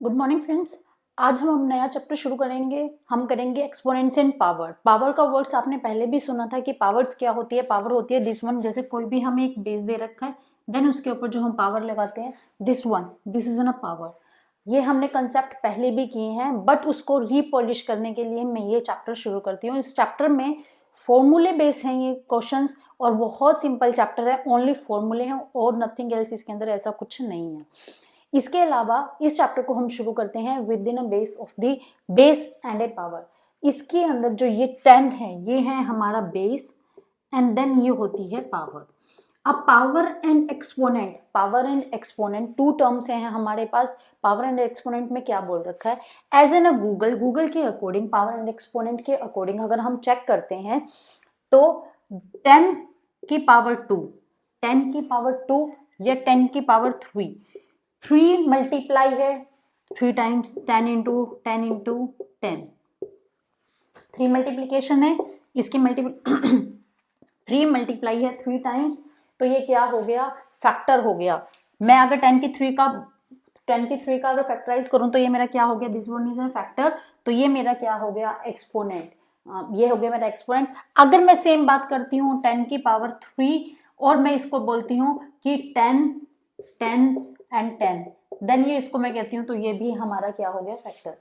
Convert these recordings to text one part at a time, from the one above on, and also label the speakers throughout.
Speaker 1: Good morning friends. आज हम नया चैप्टर शुरू करेंगे। हम करेंगे एक्सपोनेंट्स एंड पावर। पावर का वर्ड्स आपने पहले भी सुना था कि पावर्स क्या होती है। पावर होती है दिस वन, जैसे कोई भी हमें एक बेस दे रखा है, देन उसके ऊपर जो हम पावर लगाते हैं, this one, this is a power. ये हमने कंसेप्ट पहले भी किए हैं, बट उसको रीपॉलिश करने के लिए मैं ये चैप्टर शुरू करती हूँ। इस चैप्टर में फॉर्मूले बेस हैं ये क्वेश्चंस, और बहुत सिंपल चैप्टर है, ओनली फॉर्मूले हैं और नथिंग एल्स। इसके अंदर ऐसा कुछ नहीं है। इसके अलावा इस चैप्टर को हम शुरू करते हैं with in a base of the base and A power. इसके अंदर जो ये 10 है, ये है हमारा बेस, एंड देन ये होती है पावर। अब power and exponent two terms हैं हमारे पास। पावर एंड एक्सपोनेंट में क्या बोल रखा है, एज एन अ गूगल के अकॉर्डिंग, पावर एंड एक्सपोनेंट के अकॉर्डिंग अगर हम चेक करते हैं तो 10 की पावर 2, 10 की पावर 2 या 10 की पावर 3 मल्टीप्लाई है 3 टाइम्स 10 इंटू 10 इंटू 10, 3 मल्टीप्लीकेशन है इसकी। 3 मल्टीप्लाई है 3 टाइम्स, तो ये क्या हो गया, फैक्टर हो गया। मैं अगर 10 की 3 का अगर फैक्टराइज करूं तो ये मेरा क्या हो गया, this one is a factor, तो ये मेरा क्या हो गया, एक्सपोनेंट। ये हो गया मेरा एक्सपोनेंट। अगर मैं सेम बात करती हूँ 10 की पावर 3 और मैं इसको बोलती हूँ कि 10 10 एंड 10, देन ये इसको मैं कहती हूँ, तो ये भी हमारा क्या हो गया, factor.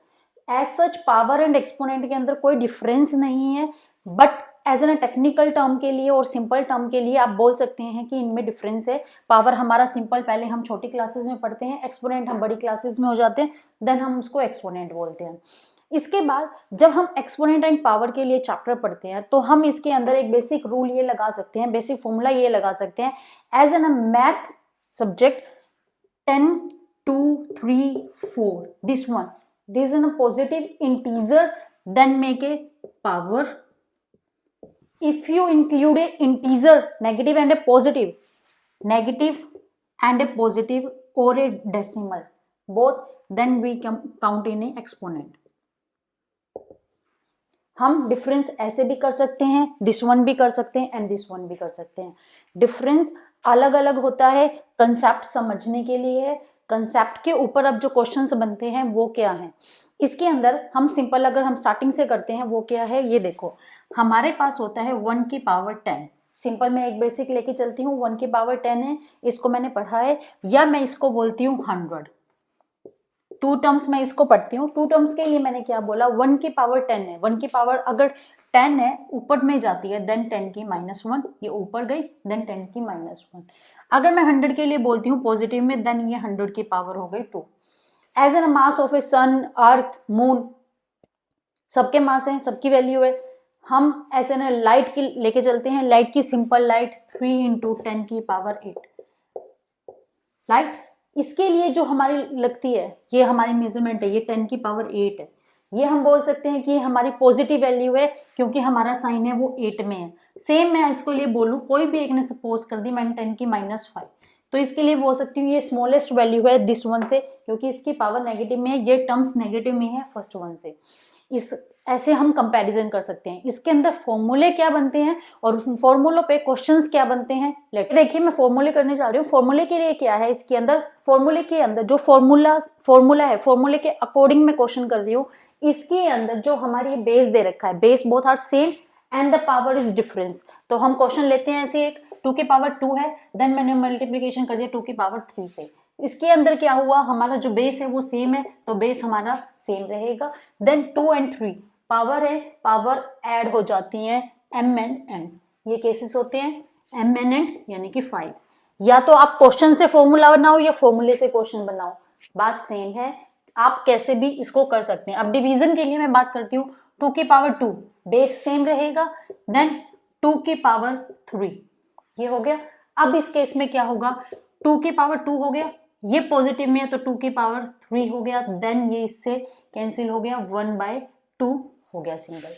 Speaker 1: As such power and exponent के अंदर कोई डिफरेंस नहीं है, but as an technical term के लिए और सिंपल टर्म के लिए आप बोल सकते हैं कि इनमें डिफरेंस है। पावर हमारा सिंपल, पहले हम छोटी क्लासेस में पढ़ते हैं, एक्सपोनेंट हम बड़ी क्लासेस में हो जाते हैं, देन हम उसको एक्सपोनेंट बोलते हैं। इसके बाद जब हम एक्सपोनेंट एंड पावर के लिए चैप्टर पढ़ते हैं तो हम इसके अंदर एक बेसिक रूल ये लगा सकते हैं, बेसिक फॉर्मूला ये लगा सकते हैं, as an math subject 10 2 3 4, this one, this is a positive integer, then make a power. If you include a integer negative and a positive or a decimal both, then we can count in a exponent. हम difference ऐसे भी कर सकते हैं, this one भी कर सकते हैं एंड दिस वन भी कर सकते हैं। डिफरेंस अलग अलग होता है, कंसेप्ट समझने के लिए है। कंसेप्ट के ऊपर अब जो क्वेश्चंस बनते हैं वो क्या है, इसके अंदर हम सिंपल अगर हम स्टार्टिंग से करते हैं वो क्या है, ये देखो हमारे पास होता है 1 की पावर 10। सिंपल मैं एक बेसिक लेके चलती हूँ, 1 की पावर 10 है, इसको मैंने पढ़ा है, या मैं इसको बोलती हूँ 100। टू टर्म्स में इसको पढ़ती हूँ। टू टर्म्स के लिए मैंने क्या बोला, 1 की पावर 10 है, 1 की पावर अगर 10 है ऊपर में जाती है, देन 10 की -1, ये ऊपर गई, देन 10 की -1। अगर मैं 100 के लिए बोलती हूँ पॉजिटिव में, देन ये 100 की पावर हो गई 2। As an mass of a sun, earth, moon, सबके मास है, सबकी वैल्यू है। हम ऐसे ना लाइट की लेके चलते हैं, लाइट की सिंपल लाइट 3 इंटू 10 की पावर 8 लाइट। इसके लिए जो हमारी लगती है, ये हमारी मेजरमेंट है, ये 10 की पावर 8 है। ये हम बोल सकते हैं कि हमारी पॉजिटिव वैल्यू है, क्योंकि हमारा साइन है वो 8 में है। सेम मैं इसको लिए बोलूँ, कोई भी एक ने सपोज कर दी मैंने 10 की -5, तो इसके लिए बोल सकती हूँ ये स्मॉलेस्ट वैल्यू है दिस वन से, क्योंकि इसकी पावर नेगेटिव में है, ये टर्म्स नेगेटिव में है फर्स्ट वन से। इस ऐसे हम कंपैरिजन कर सकते हैं। इसके अंदर फॉर्मूले क्या बनते हैं और फॉर्मूलों पे क्वेश्चंस क्या बनते हैं, देखिए मैं फॉर्मूले करने जा रही हूँ। फॉर्मूले के लिए क्या है, इसके अंदर फॉर्मूले के अंदर जो फॉर्मूला है, फॉर्मूले के अकॉर्डिंग मैं क्वेश्चन कर रही हूँ। इसके अंदर जो हमारी बेस दे रखा है, base both are same and the power is difference, तो हम क्वेश्चन लेते हैं ऐसे, एक 2 की पावर 2 है, देन मैंने मल्टीप्लीकेशन कर दिया 2 की पावर 3 से। इसके अंदर क्या हुआ, हमारा जो बेस है वो सेम है, तो बेस हमारा सेम रहेगा। देन 2 एंड 3 पावर है, पावर ऐड हो जाती है m एंड n, ये केसेस होते हैं m एंड n यानी कि 5। या तो आप क्वेश्चन से फॉर्मूला बनाओ या फॉर्मूले से क्वेश्चन बनाओ, बात सेम है, आप कैसे भी इसको कर सकते हैं। अब डिवीजन के लिए मैं बात करती हूँ, 2 की पावर 2 बेस सेम रहेगा, देन 2 की पावर 3, ये हो गया। अब इस केस में क्या होगा, 2 की पावर 2 हो गया, ये पॉजिटिव में है तो 2 की पावर 3 हो गया, देन ये इससे कैंसिल हो गया, 1/2 हो गया सिंगल।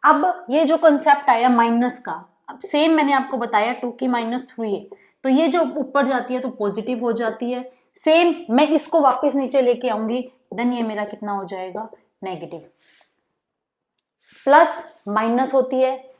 Speaker 1: अब ये जो कंसेप्ट आया माइनस का, अब सेम मैंने आपको बताया 2 की -3 है, तो ये जो ऊपर जाती है तो पॉजिटिव हो जाती है। सेम मैं इसको वापस नीचे लेके आऊंगी, देन ये मेरा कितना हो जाएगा, नेगेटिव। प्लस माइनस होती है,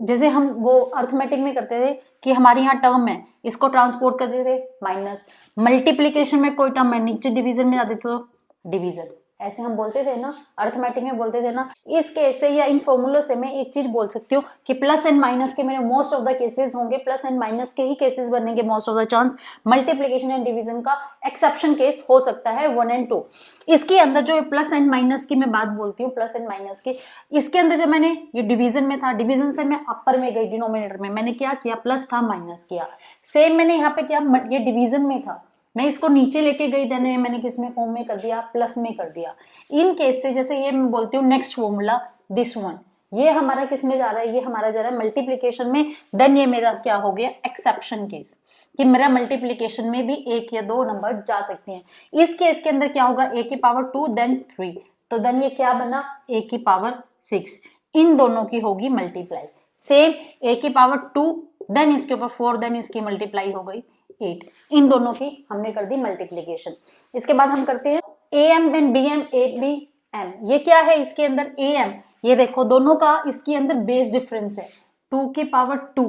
Speaker 1: जैसे हम वो अर्थमेटिक में करते थे कि हमारे यहाँ टर्म है, इसको ट्रांसपोर्ट करते थे माइनस। मल्टीप्लीकेशन में कोई टर्म है, नीचे डिवीजन में जाते थे तो डिवीजन। ऐसे हम बोलते थे ना, अर्थमेटिक में बोलते थे ना। इस केस से या इन फॉर्मूलों से मैं एक चीज बोल सकती हूँ कि प्लस एंड माइनस के मेरे मोस्ट ऑफ द केसेस होंगे, प्लस एंड माइनस के ही केसेस बनेंगे most of the chance. Multiplication and division का एक्सेप्शन केस हो सकता है 1 और 2। इसके अंदर जो प्लस एंड माइनस की मैं बात बोलती हूँ, प्लस एंड माइनस की, इसके अंदर जब मैंने ये डिवीजन में था, डिवीजन से मैं अपर में गई, डिनोमिनेटर में मैंने क्या किया, प्लस था माइनस किया। सेम मैंने यहाँ पे क्या, ये डिवीजन में था, मैं इसको नीचे लेके गई, देन मैंने किस में फॉर्म में कर दिया, प्लस में कर दिया। इन केस से जैसे ये मैं बोलती हूँ नेक्स्ट फॉर्मूला दिस वन, ये हमारा किस में जा रहा है, ये हमारा जा रहा है मल्टीप्लीकेशन में। देन ये मेरा क्या हो गया, एक्सेप्शन केस, कि मेरा मल्टीप्लीकेशन में भी 1 या 2 नंबर जा सकते हैं। इस केस के अंदर क्या होगा, a की पावर 2 देन 3, तो देन ये क्या बना, a की पावर 6। इन दोनों की होगी मल्टीप्लाई। सेम a की पावर 2 देन इसके ऊपर 4 देन इसकी मल्टीप्लाई हो गई 8। इन दोनों की हमने कर दी मल्टीप्लीकेशन। इसके बाद हम करते हैं am एंड bm, abm। ये क्या है इसके अंदर, am, ये देखो दोनों का इसके अंदर बेस डिफरेंस है 2 की पावर 2,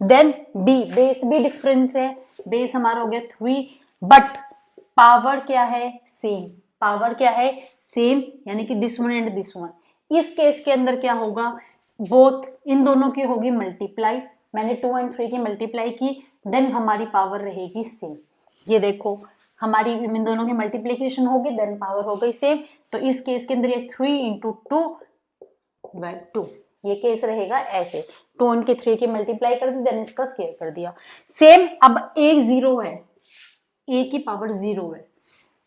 Speaker 1: देन b बेस भी डिफरेंस है, बेस हमारा हो गया 3, बट पावर क्या है, सेम। पावर क्या है, सेम, यानी कि this one and this one. इस केस के अंदर क्या होगा, बोथ, इन दोनों की होगी मल्टीप्लाई। मैंने 2 और 3 की मल्टीप्लाई की, देन हमारी पावर रहेगी सेम। ये देखो हमारी इन दोनों की मल्टीप्लीकेशन होगी, देन पावर हो गई सेम। तो इस केस के अंदर ये 3 इंटू 2 2, ये केस रहेगा ऐसे। 2 इनके 3 की मल्टीप्लाई कर दी, देन इसका स्क्वायर कर दिया। सेम अब एक 0 है, a की पावर 0 है,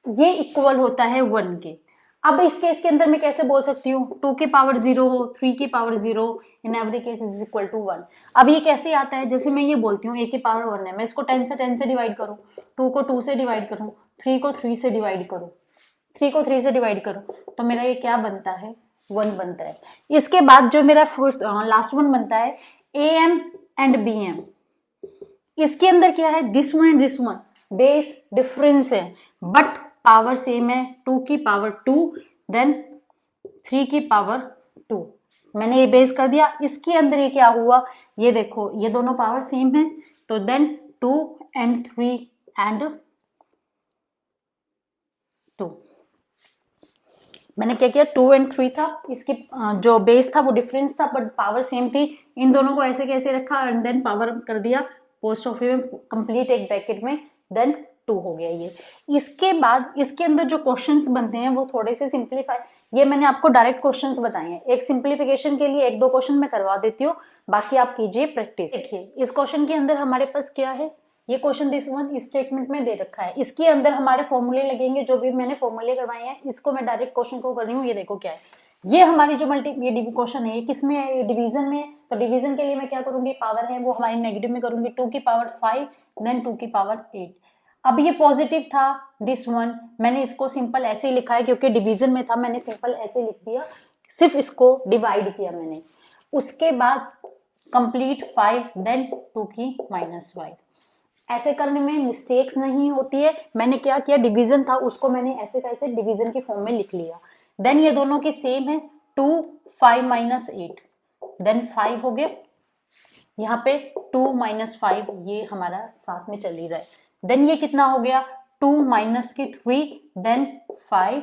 Speaker 1: ये इक्वल होता है 1 के। अब इस केस के अंदर मैं कैसे बोल सकती हूँ, 2 की पावर 0 हो, 3 की power 0, in every case is equal to 1। अब ये कैसे आता है, जैसे मैं ये बोलती हूँ a की पावर 1 है, मैं इसको 10 से डिवाइड करूँ, 2 को 2 से डिवाइड करूँ, 3 को 3 से डिवाइड करूँ, 3 को 3 से डिवाइड करूँ, तो मेरा ये क्या बनता है, 1 बनता है। इसके बाद जो मेरा लास्ट वन बनता है am एंड bm, इसके अंदर क्या है, this one and this one, base difference है बट पावर सेम है, 2 की पावर 2 देन 3 की पावर 2। मैंने ये बेस कर दिया। इसके अंदर ये क्या हुआ, ये देखो ये दोनों पावर सेम है, तो देन 2 एंड 3 एंड 2। मैंने क्या किया, 2 एंड 3 था, इसकी जो बेस था वो डिफरेंस था बट पावर सेम थी। इन दोनों को ऐसे कैसे रखा एंड देन पावर कर दिया पोस्ट ऑफ में कंप्लीट एक ब्रैकेट में, देन 2 हो गया ये। इसके बाद इसके अंदर जो क्वेश्चंस बनते हैं वो थोड़े से सिंप्लीफाई, ये मैंने आपको डायरेक्ट क्वेश्चंस बताए हैं। एक सिंप्लीफिकेशन के लिए 1-2 क्वेश्चन मैं करवा देती हूँ, बाकी आप कीजिए प्रैक्टिस। देखिए इस क्वेश्चन के अंदर हमारे पास क्या है, ये क्वेश्चन दिस वन स्टेटमेंट में दे रखा है, इसके अंदर हमारे फॉर्मूले लगेंगे, जो भी मैंने फॉर्मूले करवाए हैं इसको मैं डायरेक्ट क्वेश्चन को कर रही हूँ। ये देखो क्या है, ये हमारी जो ये क्वेश्चन है ये किसमें है, ये डिवीजन में है। तो डिवीजन के लिए मैं क्या करूंगी, पावर है वो हमारी नेगेटिव में करूंगी, 2 की पावर 5 देन 2 की पावर 8। अब ये पॉजिटिव था दिस वन, मैंने इसको सिंपल ऐसे ही लिखा है क्योंकि डिवीजन में था, मैंने सिंपल ऐसे लिख दिया, सिर्फ इसको डिवाइड किया मैंने। उसके बाद कंप्लीट 5 देन 2 की -5। ऐसे करने में मिस्टेक्स नहीं होती है। मैंने क्या किया, डिवीजन था उसको मैंने ऐसे कैसे डिवीजन के फॉर्म में लिख लिया। देन ये दोनों की सेम है, 2 5 -8 देन 5 हो गया। यहाँ पे 2 -5 ये हमारा साथ में चल ही रहा है। देन ये कितना हो गया, 2 माइनस की 3 देन 5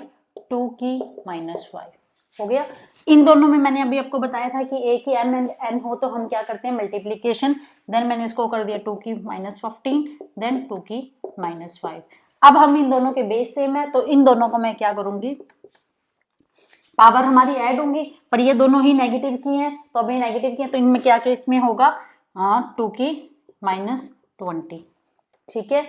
Speaker 1: 2 की -5 हो गया। इन दोनों में मैंने अभी आपको बताया था कि a की m एंड n हो तो हम क्या करते हैं मल्टीप्लीकेशन। देन मैंने इसको कर दिया 2 की -15 देन 2 की -5। अब हम इन दोनों के बेस सेम है तो इन दोनों को मैं क्या करूंगी, पावर हमारी ऐड होंगी, पर ये दोनों ही नेगेटिव की हैं, तो अभी नेगेटिव की हैं तो इनमें क्या केस में होगा, 2 की -20। ठीक है,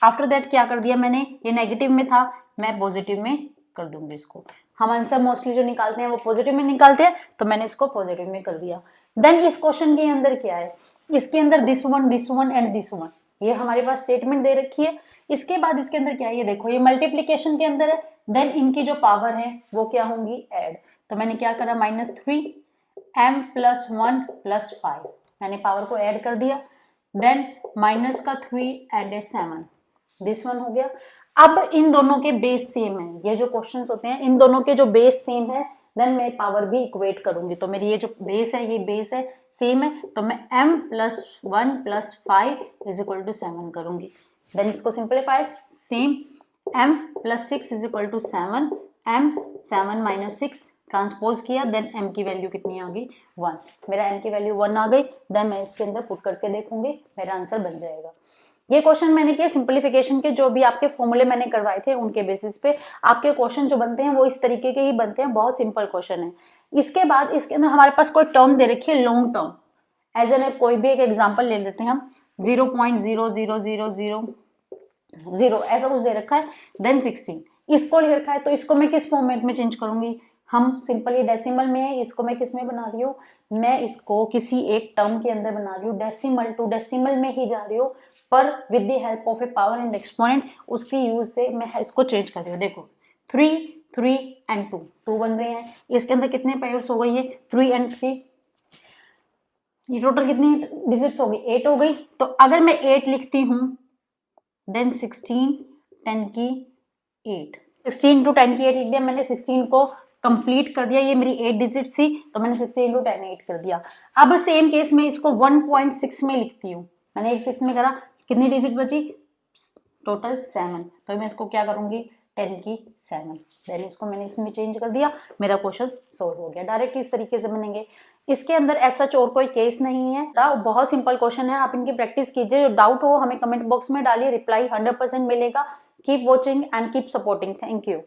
Speaker 1: आफ्टर दैट क्या कर दिया मैंने, ये नेगेटिव में था मैं पॉजिटिव में कर दूंगी इसको। हम आंसर मोस्टली जो निकालते हैं वो पॉजिटिव में निकालते हैं, तो मैंने इसको पॉजिटिव में कर दिया। देन इस क्वेश्चन के अंदर क्या है, इसके अंदर this one and this one, ये हमारे पास स्टेटमेंट दे रखी है। इसके बाद इसके अंदर क्या है, ये देखो ये मल्टीप्लीकेशन के अंदर है, देन इनकी जो पावर है वो क्या होंगी, ऐड। तो मैंने क्या करा, -3 m + 1 + 5, मैंने पावर को ऐड कर दिया। देन माइनस का 3 एंड 7, दिस वन हो गया। अब इन दोनों के बेस सेम है, ये जो क्वेश्चंस होते हैं इन दोनों के जो बेस सेम है, देन मैं पावर भी इक्वेट करूंगी। तो मेरी ये जो बेस है ये बेस है सेम है, तो मैं m + 1 + 5 = 7 करूंगी। देन इसको simplify, same m plus 6 is equal to 7, m 7 minus 6 transpose किया, देन m की वैल्यू कितनी आ गई 1, मेरा m की वैल्यू 1 आ गई, देन मैं इसके अंदर पुट करके देखूंगी, मेरा आंसर बन जाएगा। ये क्वेश्चन मैंने किया सिंप्लीफिकेशन के, जो भी आपके फॉर्मूले मैंने करवाए थे उनके बेसिस पे आपके क्वेश्चन जो बनते हैं वो इस तरीके के ही बनते हैं, बहुत सिंपल क्वेश्चन है। इसके बाद इसके अंदर हमारे पास कोई टर्म दे रखी है लॉन्ग टर्म, एज एन कोई भी एक एग्जांपल ले लेते हैं हम, 0.00000 ऐसा कुछ दे रखा है, देन 16 इसको ले रखा है, तो इसको मैं किस फॉर्मेट में चेंज करूंगी, हम सिंपली डेसिमल में है, इसको मैं किस में बना रही हूँ, मैं इसको किसी एक टर्म के अंदर बना रही हूँ, डेसिमल टू डेसिमल में ही जा रही हूँ, पर with the help of A power and exponent, उसकी यूज से मैं इसको चेंज कर रही हूँ। देखो 3 3 एंड 2 बन रहे हैं, इसके अंदर कितने पेयर्स हो गई है 3 एंड 3, ये टोटल कितनी डिजिट्स हो गई 8 हो गई। तो अगर मैं 8 लिखती हूँ देन 16 10 की 8, 16 इंटू 10 की 8 लिख दिया मैंने, 16 को कंप्लीट कर दिया, ये मेरी 8 डिजिट थी तो मैंने 16 इंटू 10 8 कर दिया। अब सेम केस में इसको 1.6 में लिखती हूँ, मैंने एक 6 में करा, कितनी डिजिट बची टोटल 7, तो मैं इसको क्या करूंगी 10 की 7, देन इसको मैंने इसमें चेंज कर दिया, मेरा क्वेश्चन सोल्व हो गया। डायरेक्ट इस तरीके से बनेंगे, इसके अंदर ऐसा और कोई केस नहीं है, बहुत सिंपल क्वेश्चन है, आप इनकी प्रैक्टिस कीजिए, जो डाउट हो हमें कमेंट बॉक्स में डालिए, रिप्लाई 100% मिलेगा। Keep watching and keep supporting, thank you.